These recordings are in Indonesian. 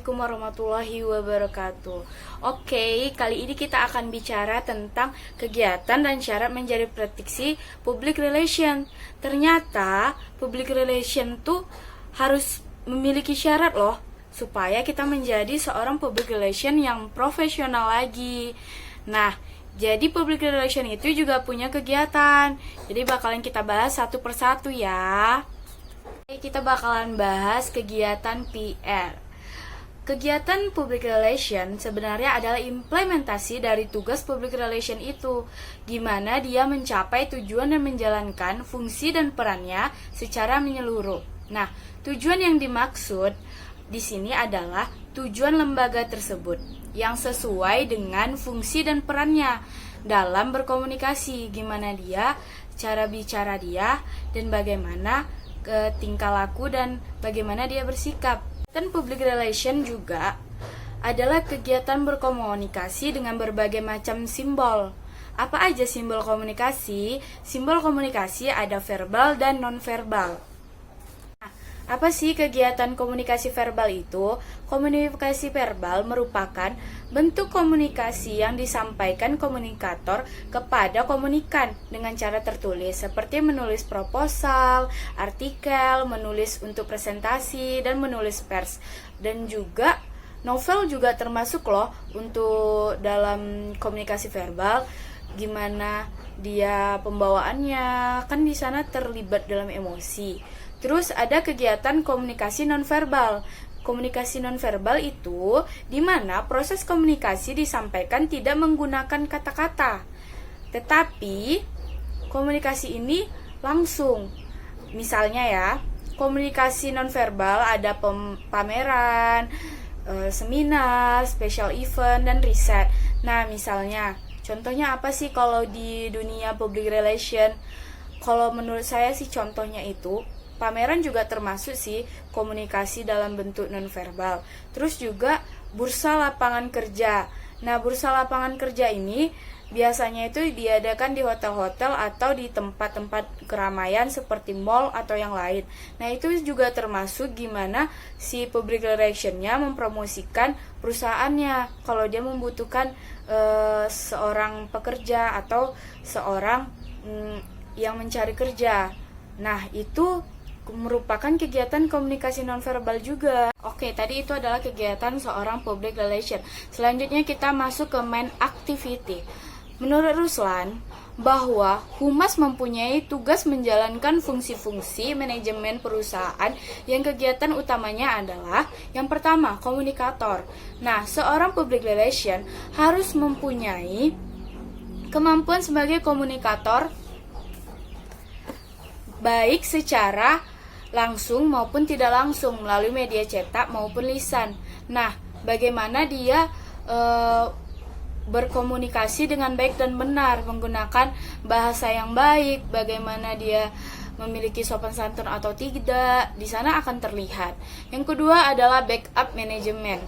Assalamualaikum warahmatullahi wabarakatuh. Oke, kali ini kita akan bicara tentang kegiatan dan syarat menjadi praktisi public relation. Ternyata public relation tuh harus memiliki syarat loh, supaya kita menjadi seorang public relation yang profesional lagi. Nah, jadi public relation itu juga punya kegiatan. Jadi bakalan kita bahas satu persatu ya. Kita bakalan bahas kegiatan PR. Kegiatan public relation sebenarnya adalah implementasi dari tugas public relation itu, gimana dia mencapai tujuan dan menjalankan fungsi dan perannya secara menyeluruh. Nah, tujuan yang dimaksud di sini adalah tujuan lembaga tersebut yang sesuai dengan fungsi dan perannya dalam berkomunikasi, gimana dia, cara bicara dia, dan bagaimana ke tingkah laku dan bagaimana dia bersikap. Dan public relation juga adalah kegiatan berkomunikasi dengan berbagai macam simbol. Apa aja simbol komunikasi? Simbol komunikasi ada verbal dan non-verbal. Apa sih kegiatan komunikasi verbal itu? Komunikasi verbal merupakan bentuk komunikasi yang disampaikan komunikator kepada komunikan dengan cara tertulis, seperti menulis proposal, artikel, menulis untuk presentasi, dan menulis pers. Dan juga novel juga termasuk loh untuk dalam komunikasi verbal. Gimana dia pembawaannya, kan di sana terlibat dalam emosi. Terus ada kegiatan komunikasi nonverbal. Komunikasi nonverbal itu di mana proses komunikasi disampaikan tidak menggunakan kata-kata, tetapi komunikasi ini langsung. Misalnya ya, komunikasi nonverbal ada pameran, seminar, special event, dan riset. Nah, misalnya, contohnya apa sih kalau di dunia public relation? Kalau menurut saya sih contohnya itu pameran juga termasuk sih komunikasi dalam bentuk nonverbal. Terus juga bursa lapangan kerja. Nah, bursa lapangan kerja ini biasanya itu diadakan di hotel-hotel atau di tempat-tempat keramaian seperti mall atau yang lain. Nah, itu juga termasuk gimana si public relation-nya mempromosikan perusahaannya kalau dia membutuhkan seorang pekerja atau seorang yang mencari kerja. Nah, itu merupakan kegiatan komunikasi nonverbal juga. Oke, tadi itu adalah kegiatan seorang public relation. Selanjutnya kita masuk ke main activity. Menurut Ruslan, bahwa humas mempunyai tugas menjalankan fungsi-fungsi manajemen perusahaan yang kegiatan utamanya adalah yang pertama, komunikator. Nah, seorang public relation harus mempunyai kemampuan sebagai komunikator baik secara langsung maupun tidak langsung melalui media cetak maupun lisan. Nah, bagaimana dia berkomunikasi dengan baik dan benar, menggunakan bahasa yang baik, bagaimana dia memiliki sopan santun atau tidak, di sana akan terlihat. Yang kedua adalah backup management.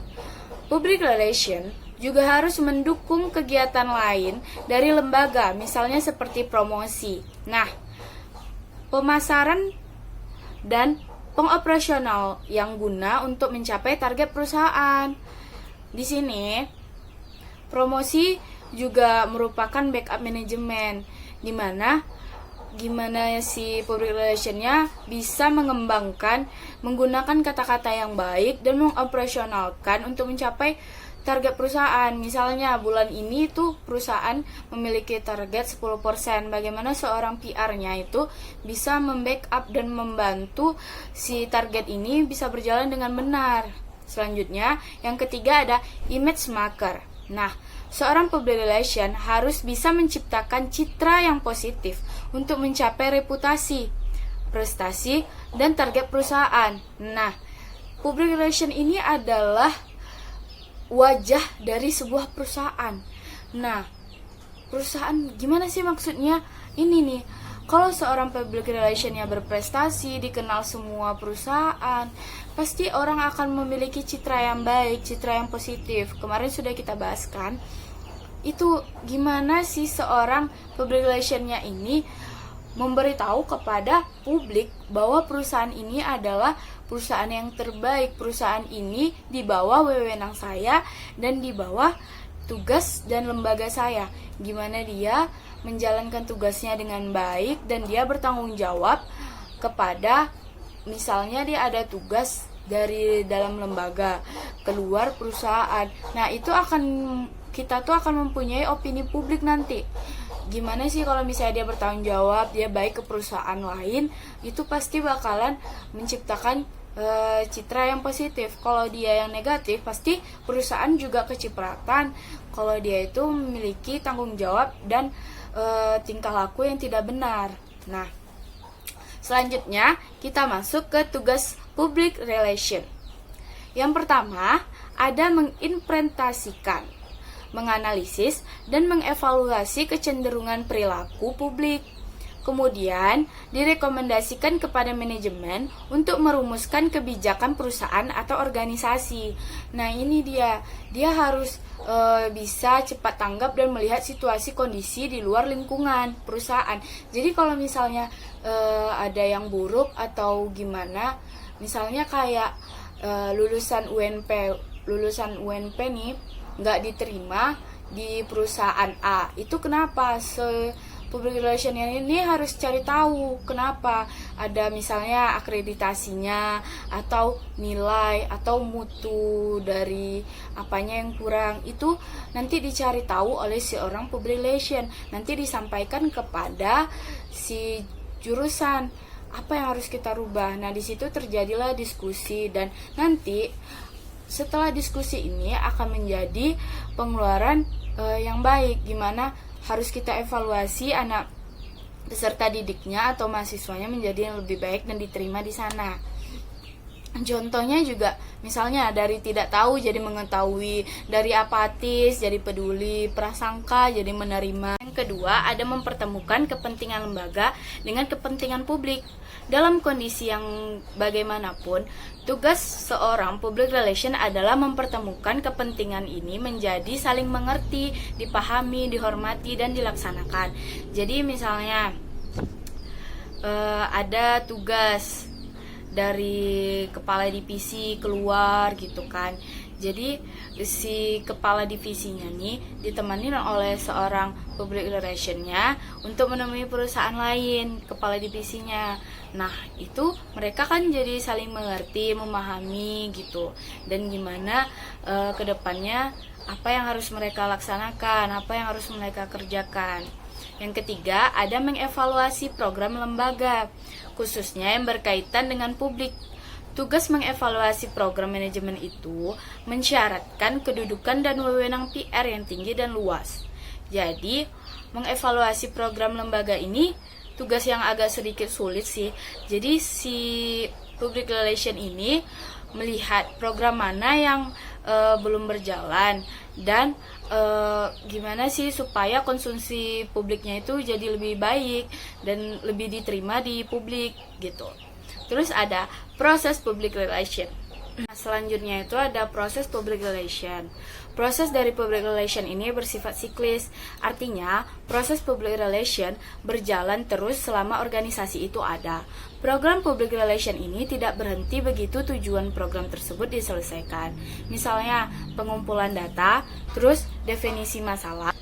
Public relation juga harus mendukung kegiatan lain dari lembaga, misalnya seperti promosi. Nah, pemasaran dan pengoperasional yang guna untuk mencapai target perusahaan. Di sini, promosi juga merupakan backup manajemen, di mana gimana si public relation-nya bisa mengembangkan menggunakan kata-kata yang baik dan mengoperasionalkan untuk mencapai target perusahaan. Misalnya bulan ini tuh perusahaan memiliki target 10%. Bagaimana seorang PR-nya itu bisa membackup dan membantu si target ini bisa berjalan dengan benar. Selanjutnya, yang ketiga ada image maker. Nah, seorang public relation harus bisa menciptakan citra yang positif untuk mencapai reputasi, prestasi, dan target perusahaan. Nah, public relation ini adalah wajah dari sebuah perusahaan. Nah, perusahaan gimana sih maksudnya? Ini nih, kalau seorang public relation-nya berprestasi, dikenal semua perusahaan, pasti orang akan memiliki citra yang baik, citra yang positif. Kemarin sudah kita bahas kan? Itu gimana sih seorang public relation-nya ini memberitahu kepada publik bahwa perusahaan ini adalah perusahaan yang terbaik. Perusahaan ini di bawah wewenang saya dan di bawah tugas dan lembaga saya. Gimana dia menjalankan tugasnya dengan baik dan dia bertanggung jawab kepada, misalnya dia ada tugas dari dalam lembaga keluar perusahaan. Nah, itu kita tuh akan mempunyai opini publik nanti. Gimana sih kalau misalnya dia bertanggung jawab, dia baik ke perusahaan lain, itu pasti bakalan menciptakan citra yang positif. Kalau dia yang negatif, pasti perusahaan juga kecipratan kalau dia itu memiliki tanggung jawab dan tingkah laku yang tidak benar. Nah, selanjutnya kita masuk ke tugas public relation. Yang pertama, ada mengimplementasikan, menganalisis, dan mengevaluasi kecenderungan perilaku publik. Kemudian, direkomendasikan kepada manajemen untuk merumuskan kebijakan perusahaan atau organisasi. Nah, ini dia harus bisa cepat tanggap dan melihat situasi kondisi di luar lingkungan perusahaan. Jadi kalau misalnya ada yang buruk atau gimana, misalnya kayak lulusan UNP nih nggak diterima di perusahaan A, itu kenapa? Public relation ini harus cari tahu kenapa, ada misalnya akreditasinya atau nilai atau mutu dari apanya yang kurang, itu nanti dicari tahu oleh seorang public relation, nanti disampaikan kepada si jurusan apa yang harus kita rubah. Nah, di situ terjadilah diskusi dan nanti setelah diskusi ini akan menjadi pengeluaran yang baik, gimana harus kita evaluasi anak peserta didiknya atau mahasiswanya menjadi yang lebih baik dan diterima di sana. Contohnya juga misalnya dari tidak tahu jadi mengetahui, dari apatis jadi peduli, prasangka jadi menerima. Yang kedua, ada mempertemukan kepentingan lembaga dengan kepentingan publik. Dalam kondisi yang bagaimanapun, tugas seorang public relation adalah mempertemukan kepentingan ini menjadi saling mengerti, dipahami, dihormati, dan dilaksanakan. Jadi misalnya ada tugas dari kepala divisi keluar gitu kan. Jadi si kepala divisinya nih ditemani oleh seorang public relationnya untuk menemui perusahaan lain, kepala divisinya. Nah, itu mereka kan jadi saling mengerti, memahami gitu. Dan gimana kedepannya apa yang harus mereka laksanakan, apa yang harus mereka kerjakan. Yang ketiga, ada mengevaluasi program lembaga, khususnya yang berkaitan dengan publik. Tugas mengevaluasi program manajemen itu mensyaratkan kedudukan dan wewenang PR yang tinggi dan luas. Jadi, mengevaluasi program lembaga ini tugas yang agak sedikit sulit sih. Jadi, si public relation ini melihat program mana yang belum berjalan dan gimana sih supaya konsumsi publiknya itu jadi lebih baik dan lebih diterima di publik gitu. Terus ada proses public relation. Nah, selanjutnya itu ada proses public relation. Proses dari public relation ini bersifat siklis. Artinya, proses public relation berjalan terus selama organisasi itu ada. Program public relation ini tidak berhenti begitu tujuan program tersebut diselesaikan. Misalnya, pengumpulan data, terus definisi masalah,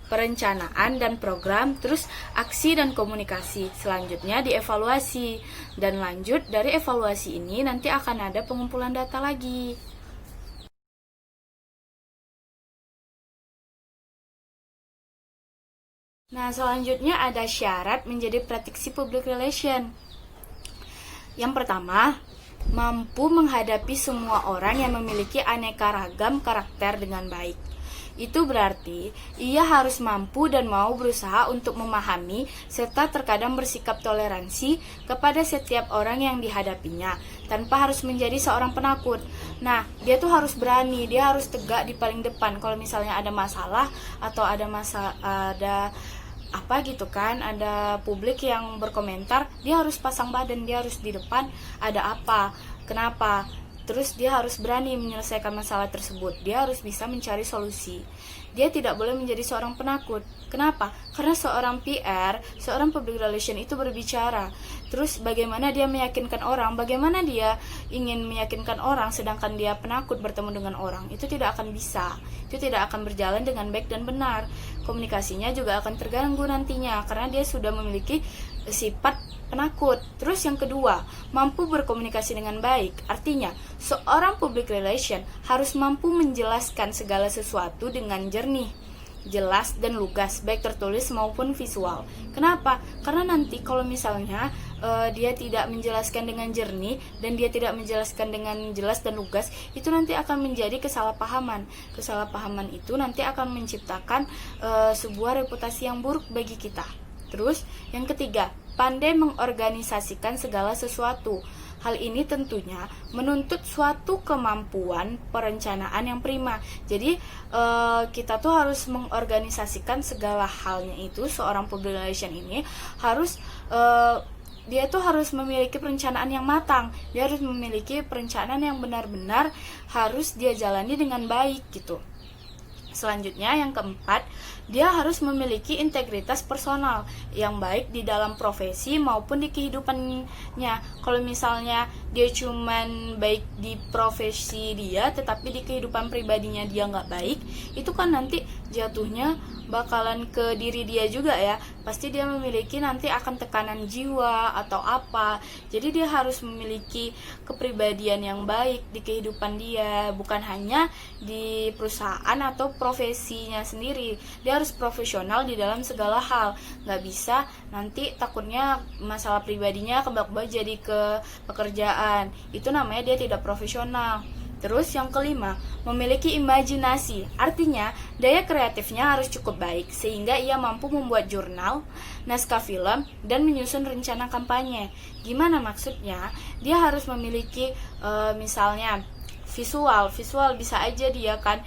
perencanaan dan program, terus aksi dan komunikasi. Selanjutnya dievaluasi, dan lanjut dari evaluasi ini nanti akan ada pengumpulan data lagi. Nah, selanjutnya ada syarat menjadi praktisi public relation. Yang pertama, mampu menghadapi semua orang yang memiliki aneka ragam karakter dengan baik. Itu berarti ia harus mampu dan mau berusaha untuk memahami serta terkadang bersikap toleransi kepada setiap orang yang dihadapinya tanpa harus menjadi seorang penakut. Nah, dia tuh harus berani, dia harus tegak di paling depan. Kalau misalnya ada masalah atau ada apa gitu kan, ada publik yang berkomentar, dia harus pasang badan, dia harus di depan, ada apa, kenapa, Terus dia harus berani menyelesaikan masalah tersebut. Dia harus bisa mencari solusi. Dia tidak boleh menjadi seorang penakut. Kenapa? Karena seorang PR, seorang public relation itu berbicara. Terus bagaimana dia meyakinkan orang? Bagaimana dia ingin meyakinkan orang sedangkan dia penakut bertemu dengan orang? Itu tidak akan bisa. Itu tidak akan berjalan dengan baik dan benar. Komunikasinya juga akan terganggu nantinya karena dia sudah memiliki sifat penakut. Terus yang kedua, mampu berkomunikasi dengan baik. Artinya, seorang public relation harus mampu menjelaskan segala sesuatu dengan jernih, jelas dan lugas, baik tertulis maupun visual. Kenapa? Karena nanti kalau misalnya dia tidak menjelaskan dengan jernih dan dia tidak menjelaskan dengan jelas dan lugas, itu nanti akan menjadi kesalahpahaman. Kesalahpahaman itu nanti akan menciptakan sebuah reputasi yang buruk bagi kita. Terus yang ketiga, pandai mengorganisasikan segala sesuatu. Hal ini tentunya menuntut suatu kemampuan perencanaan yang prima. Jadi kita tuh harus mengorganisasikan segala halnya itu. Seorang public relation ini harus dia tuh harus memiliki perencanaan yang matang. Dia harus memiliki perencanaan yang benar-benar harus dia jalani dengan baik gitu. Selanjutnya yang keempat, dia harus memiliki integritas personal yang baik di dalam profesi maupun di kehidupannya. Kalau misalnya dia cuman baik di profesi dia tetapi di kehidupan pribadinya dia nggak baik, itu kan nanti jatuhnya bakalan ke diri dia juga ya. Pasti dia memiliki nanti akan tekanan jiwa atau apa. Jadi dia harus memiliki kepribadian yang baik di kehidupan dia, bukan hanya di perusahaan atau profesinya sendiri. Dia harus profesional di dalam segala hal. Nggak bisa nanti takutnya masalah pribadinya kebak-bak jadi ke pekerjaan. Itu namanya dia tidak profesional. Terus yang kelima, memiliki imajinasi. Artinya, daya kreatifnya harus cukup baik sehingga ia mampu membuat jurnal, naskah film, dan menyusun rencana kampanye. Gimana maksudnya? Dia harus memiliki misalnya visual bisa aja dia kan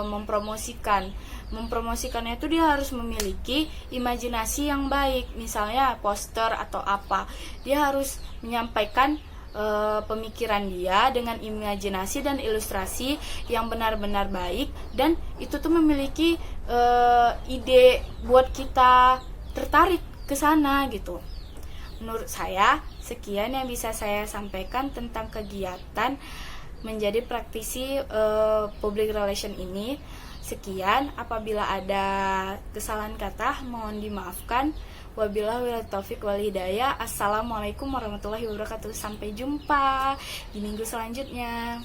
mempromosikannya itu dia harus memiliki imajinasi yang baik, misalnya poster atau apa. Dia harus menyampaikan pemikiran dia dengan imajinasi dan ilustrasi yang benar-benar baik, dan itu tuh memiliki ide buat kita tertarik ke sana gitu. Menurut saya sekian yang bisa saya sampaikan tentang kegiatan menjadi praktisi public relation ini. Sekian, apabila ada kesalahan kata mohon dimaafkan. Wabillahi taufiq wal hidayah. Assalamualaikum warahmatullahi wabarakatuh. Sampai jumpa di minggu selanjutnya.